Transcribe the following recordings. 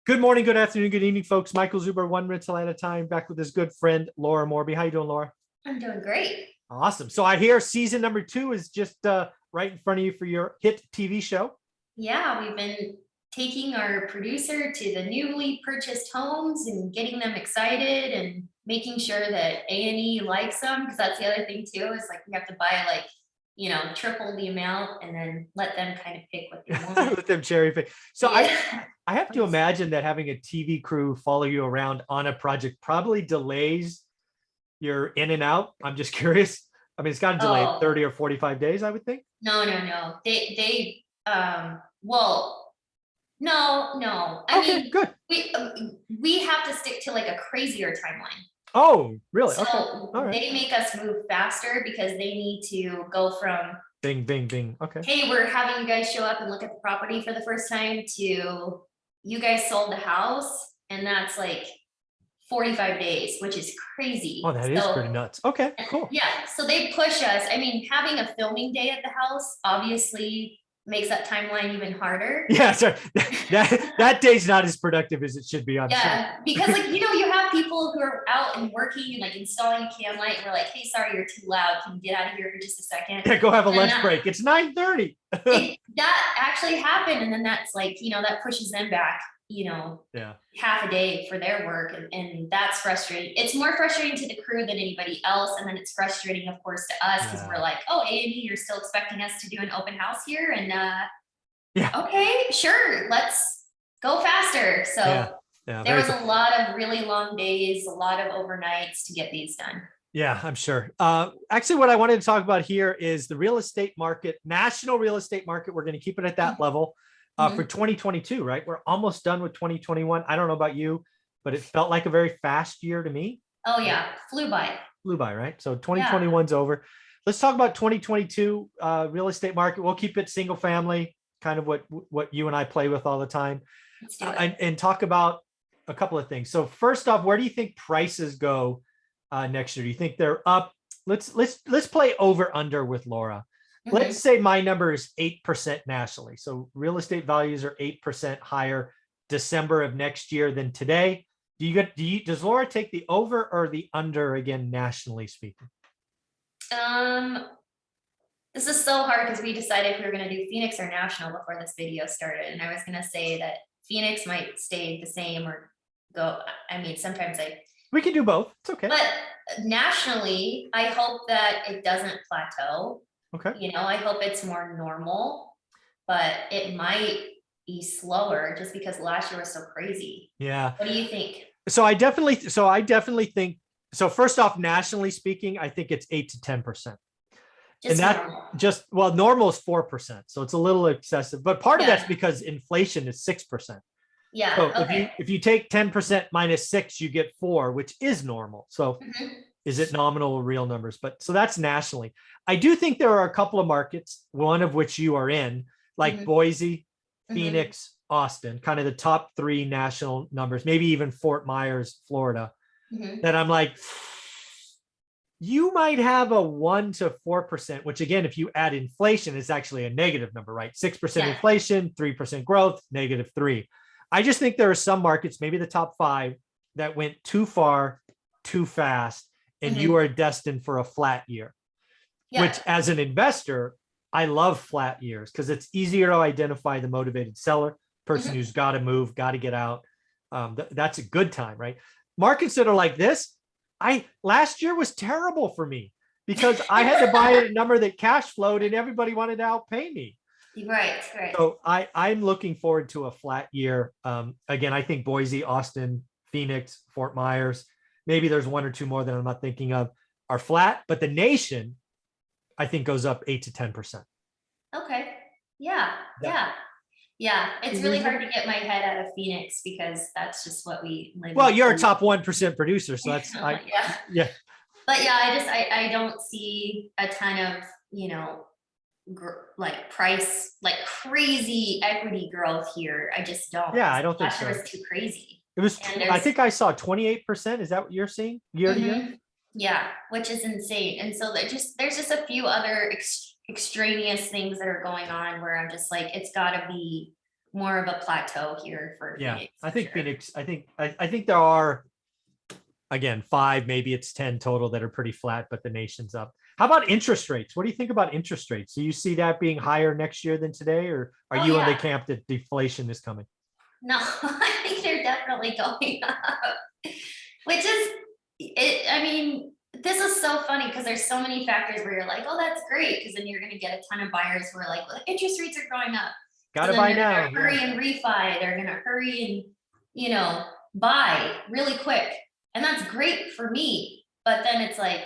Good morning, good afternoon, good evening, folks. Michael Zuber, one rental at a time, back with his good friend Laura Morby. How you doing, Laura? I'm doing great. Awesome. So I hear season number 2 is just right in front of you for your hit TV show. Yeah, we've been taking our producer to the newly purchased homes and getting them excited and making sure that A&E likes them, because that's the other thing too, is like we have to buy like, triple the amount and then let them kind of pick what they want. Let them cherry pick. So Yeah. I have to imagine that having a TV crew follow you around on a project probably delays your in and out. I'm just curious. I mean, it's got to delay Oh, 30 or 45 days, I would think. no. Well, no. I Okay, mean, good. we have to stick to like a crazier timeline. Oh, really? Okay. All So right. they make us move faster because they need to go from, Bing, bing, bing. Okay. hey, we're having you guys show up and look at the property for the first time, to you guys sold the house, and that's like 45 days, which is Oh, crazy. that is pretty So nuts. Okay, cool. yeah, so they push us. I mean, having a filming day at the house obviously makes that timeline even harder. Yeah, sorry. That day's not as productive as it should be, I'm sure. Yeah, because like you have people who are out and working and like installing a can light, and we're like, hey, sorry, you're too loud. Can you get out of here for just a second? Yeah, go have a And lunch break. It's 9:30. that actually happened, and then that's like, that pushes them back, Yeah. half a day for their work, and that's frustrating. It's more frustrating to the crew than anybody else, and then it's frustrating, of course, to us, because we're Yeah. like, oh, A&E, you're still expecting us to do an open house here, and Yeah. okay, sure, let's go faster. Yeah. So Yeah. there Very was cool. a lot of really long days, a lot of overnights to get these done. Yeah, I'm sure. Actually, what I wanted to talk about here is the real estate market, national real estate market. We're going to keep it at that level for Mhm. 2022, right? We're almost done with 2021. I don't know about you, but it felt like a very fast year to me. Oh yeah, flew by. Flew by, right? So Yeah. 2021's over. Let's talk about 2022 real estate market. We'll keep it single family, kind of what you and I play with all the time, Let's do it. and talk about a couple of things. So first off, where do you think prices go next year? Do you think they're up? Let's play over under with Laura. Let's Mhm. say my number is 8% nationally. So real estate values are 8% higher December of next year than today. Does Laura take the over or the under again, nationally speaking? Um, this is so hard because we decided we were going to do Phoenix or national before this video started, and I was going to say that Phoenix might stay the same or go. I mean, sometimes We can do both. It's okay. but nationally, I hope that it doesn't plateau. Okay. I hope it's more normal, but it might be slower just because last year was so crazy. Yeah. What do you think? So I definitely think so. First off, nationally speaking, I think it's 8 to 10%. And Just that normal. normal is 4%. So it's a little excessive, but part of that's Yeah. because inflation is 6%. Yeah. So Okay. if you take 10% minus 6, you get 4, which is normal. So Mhm. is it nominal or real numbers? But so that's nationally. I do think there are a couple of markets, one of which you are in, like Mhm. Boise, Mhm. Phoenix, Austin, kind of the top 3 national numbers, maybe even Fort Myers, Florida, Mhm. that I'm like, you might have a 1 to 4%, which again, if you add inflation, is actually a negative number, right? 6% Yeah. inflation, 3% growth, -3. I just think there are some markets, maybe the top 5, that went too far, too fast, and you Mhm. are destined for a flat year. Yeah. Which, as an investor, I love flat years because it's easier to identify the motivated seller, person Mhm. who's got to move, got to get out. That's a good time, right? Markets that are like this, I last year was terrible for me because I had to buy at a number that cash flowed and everybody wanted to outpay me. Right. Right. So I'm looking forward to a flat year. Again, I think Boise, Austin, Phoenix, Fort Myers, maybe there's 1 or 2 more that I'm not thinking of, are flat, but the nation, I think, goes up 8 to 10%. Okay. Yeah. That Yeah. Yeah. It's seem really hard reasonable? to get my head out of Phoenix because that's just what we live Well, and you're a breathe. top 1% producer, so that's Yeah. yeah. But yeah, I don't see a ton of, like price, like crazy equity growth here. I just don't. Yeah, I don't think Last year so. was too crazy. It was And I there's, think I saw 28%. Is that what you're seeing year to year? yeah, which is insane. And so there's just a few other extraneous things that are going on where I'm just like, it's gotta be more of a plateau here for Yeah, Phoenix. I for think sure. Phoenix, I think there are, again, 5, maybe it's 10 total that are pretty flat, but the nation's up. How about interest rates? What do you think about interest rates? Do you see that being higher next year than today, or are Oh you in the yeah, camp that deflation is coming? no, I think they're definitely going up, which is it. I mean, this is so funny because there's so many factors where you're like, oh, that's great, because then you're going to get a ton of buyers who are like, well, interest rates are going up. So Gotta then buy they're now. gonna hurry Yeah. and refi, they're gonna hurry and, you know, buy really quick. And that's great for me. But then it's like,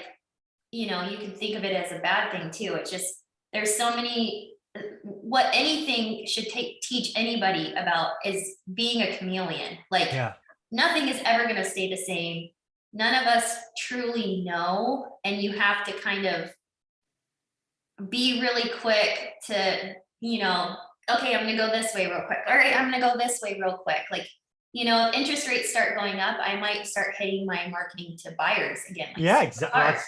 you know, you can think of it as a bad thing too. It's just, there's so many, what anything should teach anybody about is being a chameleon. Like Yeah. nothing is ever gonna stay the same. None of us truly know. And you have to kind of be really quick to, you know, okay, I'm gonna go this way real quick. All right, I'm gonna go this way real quick. Like, you know, if interest rates start going up, I might start hitting my marketing to buyers again. Like Yeah, super exactly. hard,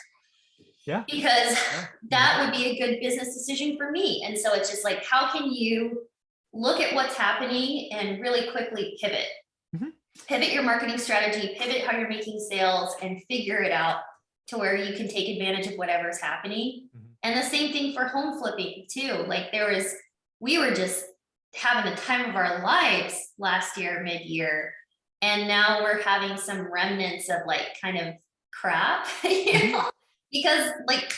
Yeah. because Yeah. that would be a good business decision for me. And so it's just like, how can you look at what's happening and really quickly pivot? Mhm. Pivot your marketing strategy, pivot how you're making sales, and figure it out to where you can take advantage of whatever's happening. Mhm. And the same thing for home flipping too. Like we were just having the time of our lives last year, mid-year. And now we're having some remnants of like kind of crap, you know? Because like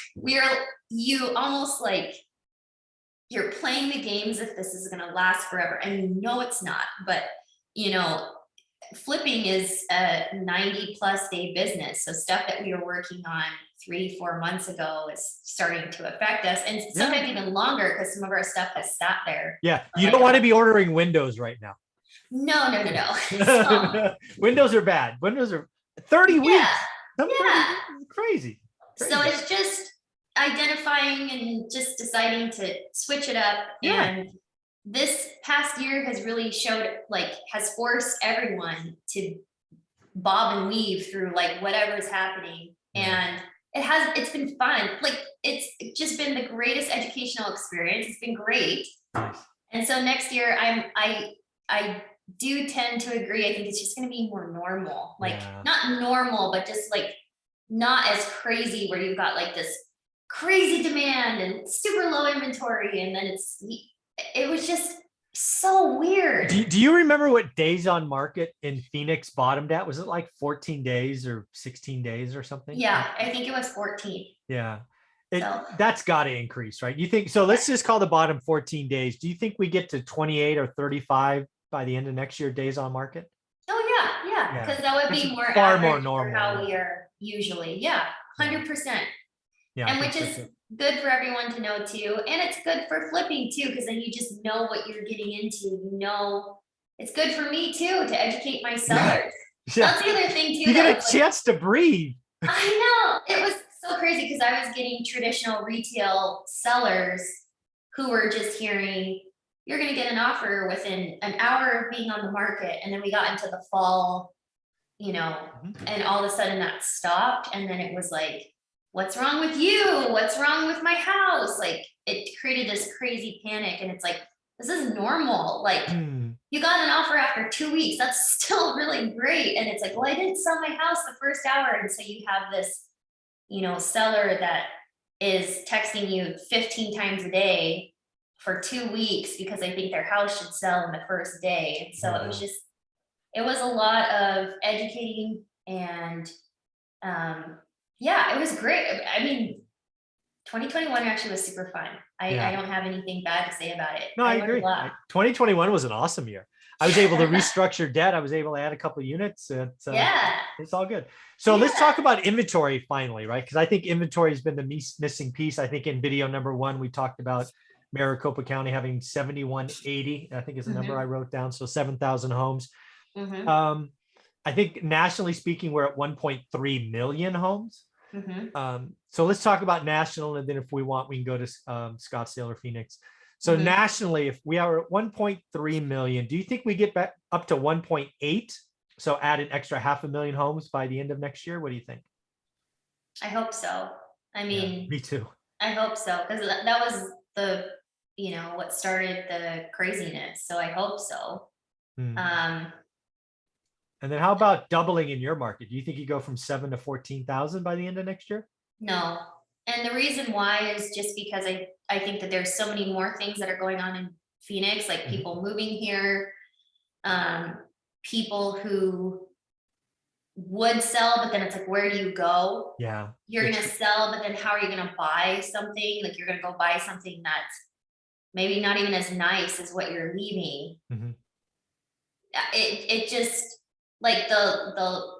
you almost like you're playing the games if this is gonna last forever. And you know it's not, but you know, flipping is a 90+ day business. So stuff that we were working on 3-4 months ago is starting to affect us, and sometimes even longer because some of our stuff has sat there. Yeah. for You like don't a want to month. be ordering windows right now. No. So Windows are bad. Windows are 30 yeah, weeks. Some 30 yeah. weeks is crazy. So Crazy. it's just identifying and just deciding to switch it up. Yeah. And this past year has really has forced everyone to bob and weave through like whatever's happening. Yeah. And it's been fun. Like it's just been the greatest educational experience. It's been great. Nice. And so next year I do tend to agree. I think it's just going to be more normal. Like Yeah. not normal, but just like not as crazy where you've got like this crazy demand and super low inventory, and then it was just so weird. Do you remember what days on market in Phoenix bottomed at? Was it like 14 days or 16 days or something? Yeah, I think it was 14. Yeah. So That's got to increase, right? You think so? Let's just call the bottom 14 days. Do you think we get to 28 or 35 by the end of next year, days on market? oh yeah, Yeah. because that would That's be more far more average normal, for how yeah. we are usually. Yeah, 100%. Yeah. I And think which so is too. good for everyone to know too. And it's good for flipping too, because then you just know what you're getting into. You know, it's good for me too to educate my sellers. Yeah. That's the other thing too. You that get a was like, chance to breathe. I know, it was so crazy because I was getting traditional retail sellers who were just hearing, you're going to get an offer within an hour of being on the market. And then we got into the fall, you know, and all of a sudden that stopped. And then it was like, what's wrong with you? What's wrong with my house? Like it created this crazy panic. And it's like, this is normal. Like you got an offer after 2 weeks. That's still really great. And it's like, well, I didn't sell my house the first hour. And so you have this, you know, seller that is texting you 15 times a day for 2 weeks because they think their house should sell in the first day. And so it was a lot of educating, and yeah, it was great. I mean, 2021 actually was super fun. I don't have anything bad to say about it. No, I learned agree. a lot. 2021 was an awesome year. I was able to restructure debt. I was able to add a couple of units. It's all good. So let's talk about inventory finally, right? Because I think inventory has been the missing piece. I think in video number 1, we talked about Maricopa County having 7180, I think is the number I wrote down. So 7,000 homes. I think nationally speaking, we're at 1.3 million homes. So let's talk about national, and then if we want, we can go to Scottsdale or Phoenix. So nationally, if we are at 1.3 million, do you think we get back up to 1.8? So add an extra 500,000 homes by the end of next year? What do you think? I hope so. I mean, me too. I hope so, because that was the what started the craziness. So I hope so. Hmm. Um, And then how about doubling in your market? Do you think you go from 7 to 14,000 by the end of next year? no. And the reason why is just because I think that there's so many more things that are going on in Phoenix, like people moving here, people who would sell, but then it's like, where do you go? Yeah. You're gonna sell, but then how are you gonna buy something? Like you're gonna go buy something that's maybe not even as nice as what you're leaving. Mhm. It just like the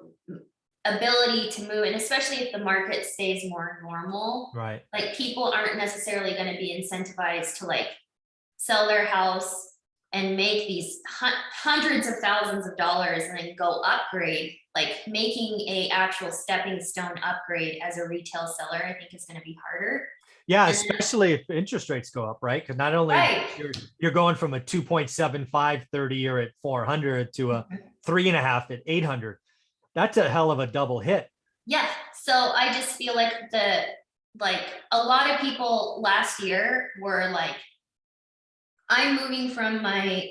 ability to move, and especially if the market stays more normal, Right. like people aren't necessarily going to be incentivized to like sell their house and make these hundreds of thousands of dollars and then go upgrade. Like making a actual stepping stone upgrade as a retail seller, I think is going to be harder. Yeah, And then, especially if interest rates go up, right? Because not only right. you're going from a 2.75 30 year at 400 to a 3.5 at 800. That's a hell of a double hit. Yeah. So I just feel like a lot of people last year were like, I'm moving from my,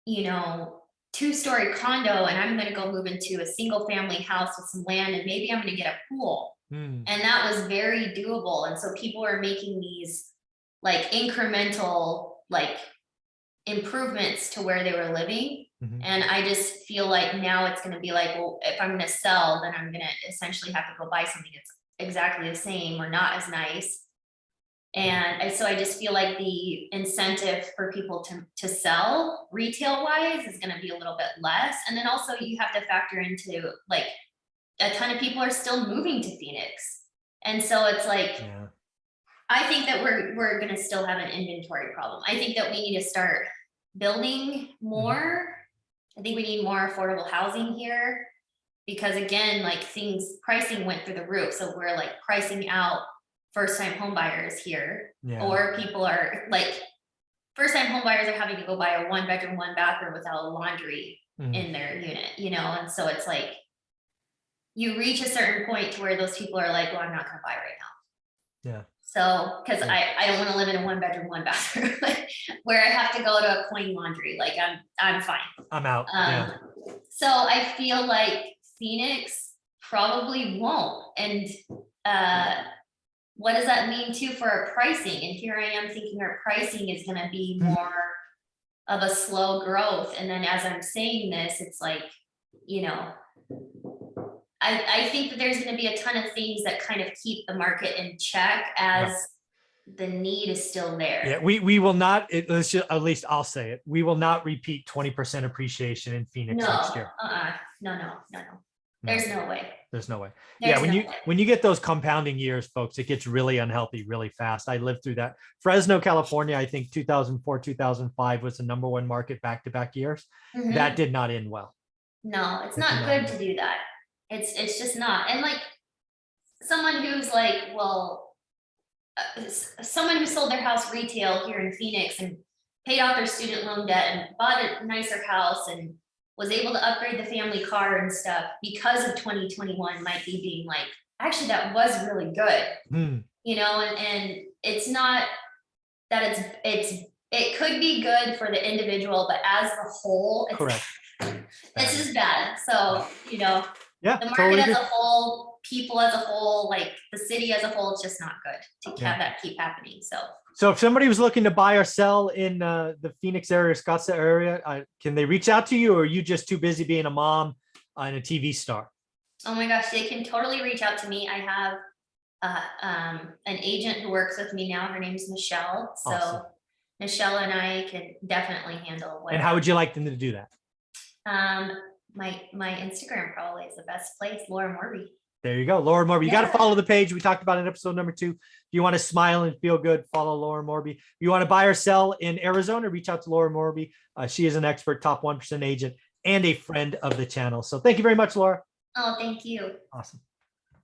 2-story condo and I'm going to go move into a single family house with some land and maybe I'm going to get a pool. Hmm. And that was very doable. And so people are making these like incremental, like improvements to where they were living. Mhm. And I just feel like now it's going to be like, well, if I'm going to sell, then I'm going to essentially have to go buy something that's exactly the same or not as nice. And so I just feel like the incentive for people to sell retail wise is going to be a little bit less. And then also you have to factor into like a ton of people are still moving to Phoenix. And so it's like, Yeah. I think that we're going to still have an inventory problem. I think that we need to start building more. I think we need more affordable housing here because again, like pricing went through the roof. So we're like pricing out first time home buyers here, Yeah. or people are like first time home buyers are having to go buy a 1-bedroom, 1-bathroom without a laundry in their unit, and so it's like you reach a certain point to where those people are like, well, I'm not going to buy right now. Yeah. So, because Yeah. I don't want to live in a 1-bedroom, 1-bathroom where I have to go to a coin laundry. Like I'm fine. I'm out. Yeah. So I feel like Phoenix probably won't. And what does that mean too for our pricing? And here I am thinking our pricing is going to be more of a slow growth. And then as I'm saying this, it's like, I think that there's going to be a ton of things that kind of keep the market in check as the need is still there. Yeah, we will not, let's just, at least I'll say it, we will not repeat 20% appreciation in Phoenix next year. No. There's no way. There's no way. There's yeah, no way. when you get those compounding years, folks, it gets really unhealthy really fast. I lived through that. Fresno, California, I think 2004, 2005 was the #1 market back-to-back years. That did not end well. No, it's not good to do that. It's just not. And like someone who's like, well, someone who sold their house retail here in Phoenix and paid off their student loan debt and bought a nicer house and was able to upgrade the family car and stuff because of 2021 might be being like, actually, that was really good. And it's not that it could be good for the individual, but as a whole, it's just bad. So, yeah, the market totally as a whole, people as a whole, like the city as a whole, it's just not good to have that keep happening. So if somebody was looking to buy or sell in the Phoenix area, Scottsdale area, can they reach out to you, or are you just too busy being a mom and a TV star? Oh my gosh, they can totally reach out to me. I have an agent who works with me now. Her name's Michelle. So awesome. Michelle and I can definitely handle whatever. And how would you like them to do that? My Instagram probably is the best place, Laura Morby. There you go, Laura Morby. You got to follow the page. We talked about it in episode number 2. If you want to smile and feel good, follow Laura Morby. If you want to buy or sell in Arizona, reach out to Laura Morby. She is an expert, top 1% agent, and a friend of the channel. So thank you very much, Laura. Oh, thank you. Awesome.